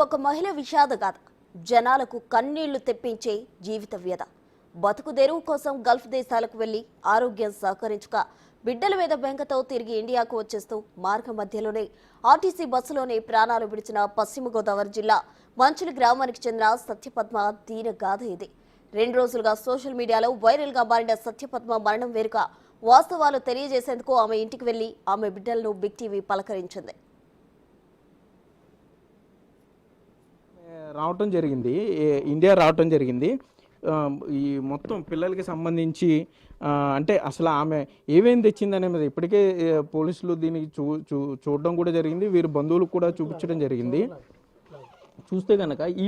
ఒక మహిళ విషాదగాథ, జనాలకు కన్నీళ్లు తెప్పించే జీవిత వ్యధ. బతుకు తెరువు కోసం గల్ఫ్ దేశాలకు వెళ్లి ఆరోగ్యం సహకరించక బిడ్డల మీద బెంగతో తిరిగి ఇండియాకు వచ్చేస్తూ మార్గ మధ్యలోనే ఆర్టీసీ బస్సులోనే ప్రాణాలు విడిచిన పశ్చిమ గోదావరి జిల్లా మంచులి గ్రామానికి చెందిన సత్యపద్మ దీన గాథ ఇది. 2 రోజులుగా సోషల్ మీడియాలో వైరల్ గా మారిన సత్యపద్మ మరణం వెనుక వాస్తవాలు తెలియజేసేందుకు ఆమె ఇంటికి వెళ్లి ఆమె బిడ్డలను బిగ్ టీవీ పలకరించింది. ఇండియా రావటం జరిగింది. ఈ మొత్తం పిల్లలకి సంబంధించి అంటే అసలు ఆమె ఏమేమి తెచ్చిందనే మీద ఇప్పటికే పోలీసులు దీన్ని చూడడం కూడా జరిగింది. వీరి బంధువులకు కూడా చూపించడం జరిగింది. చూస్తే కనుక ఈ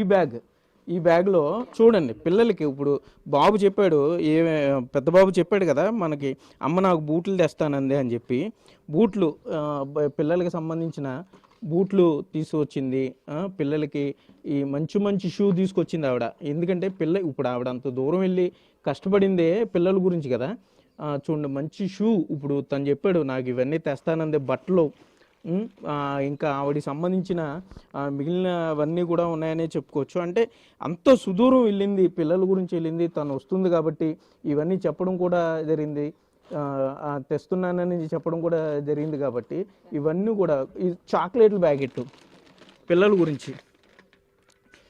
బ్యాగ్లో చూడండి, పిల్లలకి ఇప్పుడు బాబు చెప్పాడు, పెద్ద బాబు చెప్పాడు కదా మనకి, అమ్మ నాకు బూట్లు తెస్తానంది అని చెప్పి. బూట్లు పిల్లలకి సంబంధించిన బూట్లు తీసుకొచ్చింది. పిల్లలకి ఈ మంచి షూ తీసుకొచ్చింది ఆవిడ. ఎందుకంటే ఇప్పుడు ఆవిడ అంత దూరం వెళ్ళి కష్టపడిందే పిల్లల గురించి కదా. చూడండి, మంచి షూ. ఇప్పుడు తను చెప్పాడు నాకు ఇవన్నీ తెస్తానందే, బట్టలు, ఇంకా ఆవిడకి సంబంధించిన మిగిలినవన్నీ కూడా ఉన్నాయనే చెప్పుకోవచ్చు. అంటే అంత సుదూరం వెళ్ళింది, పిల్లల గురించి వెళ్ళింది. తను వస్తుంది కాబట్టి ఇవన్నీ చెప్పడం కూడా జరిగింది, తెస్తున్నానని చెప్పడం కూడా జరిగింది. కాబట్టి ఇవన్నీ కూడా ఈ చాక్లెట్ల ప్యాకెట్ పిల్లల గురించి,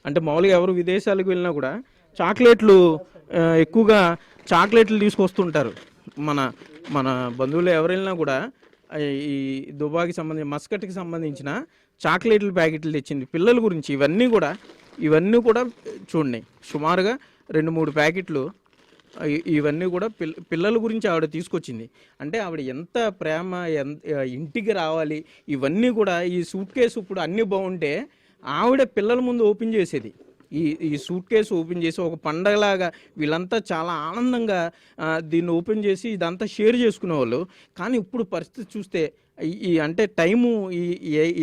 అంటే మామూలుగా ఎవరు విదేశాలకు వెళ్ళినా కూడా చాక్లెట్లు ఎక్కువగా చాక్లెట్లు తీసుకొస్తుంటారు. మన బంధువులు ఎవరు వెళ్ళినా కూడా ఈ దుబాయ్కి సంబంధించి మస్కట్కి సంబంధించిన చాక్లెట్ల ప్యాకెట్లు తెచ్చింది పిల్లల గురించి. ఇవన్నీ కూడా చూడండి, సుమారుగా 2-3 ప్యాకెట్లు. ఇవన్నీ కూడా పిల్లల గురించి ఆవిడ తీసుకొచ్చింది. అంటే ఆవిడ ఎంత ప్రేమ, ఇంటికి రావాలి, ఇవన్నీ కూడా. ఈ సూట్ కేసు ఇప్పుడు అన్నీ బాగుంటే ఆవిడ పిల్లల ముందు ఓపెన్ చేసేది. ఈ సూట్ కేసు ఓపెన్ చేసి ఒక పండగలాగా వీళ్ళంతా చాలా ఆనందంగా దీన్ని ఓపెన్ చేసి ఇదంతా షేర్ చేసుకునేవాళ్ళు. కానీ ఇప్పుడు పరిస్థితి చూస్తే అంటే టైము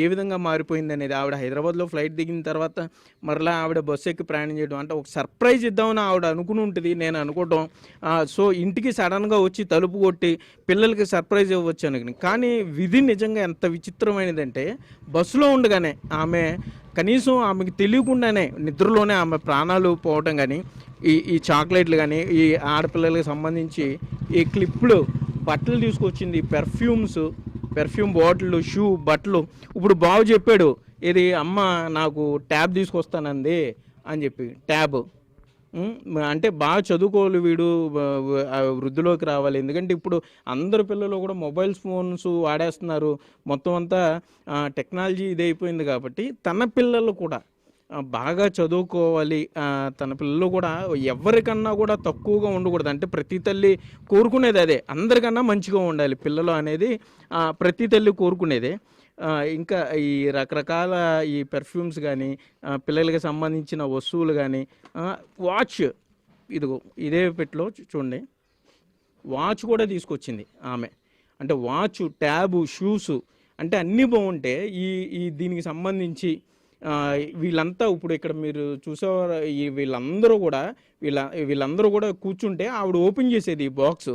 ఏ విధంగా మారిపోయింది అనేది, ఆవిడ హైదరాబాద్లో ఫ్లైట్ దిగిన తర్వాత మరలా ఆవిడ బస్సు ఎక్కి ప్రయాణం చేయడం, అంటే ఒక సర్ప్రైజ్ ఇద్దామని ఆవిడ అనుకుని ఉంటుంది, నేను అనుకోవటం. సో ఇంటికి సడన్గా వచ్చి తలుపు కొట్టి పిల్లలకి సర్ప్రైజ్ ఇవ్వచ్చు అనుకుని. కానీ విధి నిజంగా ఎంత విచిత్రమైనదంటే, బస్సులో ఉండగానే ఆమె కనీసం ఆమెకు తెలియకుండానే నిద్రలోనే ఆమె ప్రాణాలు పోవటం కానీ, ఈ చాక్లెట్లు కానీ, ఈ ఆడపిల్లలకి సంబంధించి ఈ క్లిప్లు, బట్టలు తీసుకొచ్చింది, పెర్ఫ్యూమ్ బాటిళ్ళు, షూ, బట్టలు. ఇప్పుడు బాబు చెప్పాడు, ఇది అమ్మ నాకు ట్యాబ్ తీసుకొస్తానంది అని చెప్పి. ట్యాబ్ అంటే బాగా చదువుకోవాలి వీడు, వృద్ధిలోకి రావాలి. ఎందుకంటే ఇప్పుడు అందరు పిల్లలు కూడా మొబైల్ ఫోన్స్ వాడేస్తున్నారు. మొత్తం అంతా టెక్నాలజీ ఇదైపోయింది. కాబట్టి తన పిల్లలు కూడా బాగా చదువుకోవాలి, తన పిల్లలు కూడా ఎవరికన్నా కూడా తక్కువగా ఉండకూడదు. అంటే ప్రతి తల్లి కోరుకునేది అదే, అందరికన్నా మంచిగా ఉండాలి పిల్లలు అనేది ప్రతి తల్లి కోరుకునేదే. ఇంకా ఈ రకరకాల ఈ పెర్ఫ్యూమ్స్ కానీ, పిల్లలకి సంబంధించిన వస్తువులు కానీ, వాచ్, ఇదే పెట్లో చూడండి, వాచ్ కూడా తీసుకొచ్చింది ఆమె. అంటే వాచ్, ట్యాబు, షూస్, అంటే అన్నీ బాగుంటే దీనికి సంబంధించి వీళ్ళంతా ఇప్పుడు ఇక్కడ మీరు చూసేవారు, వీళ్ళందరూ కూడా కూర్చుంటే ఆవిడ ఓపెన్ చేసేది ఈ బాక్స్.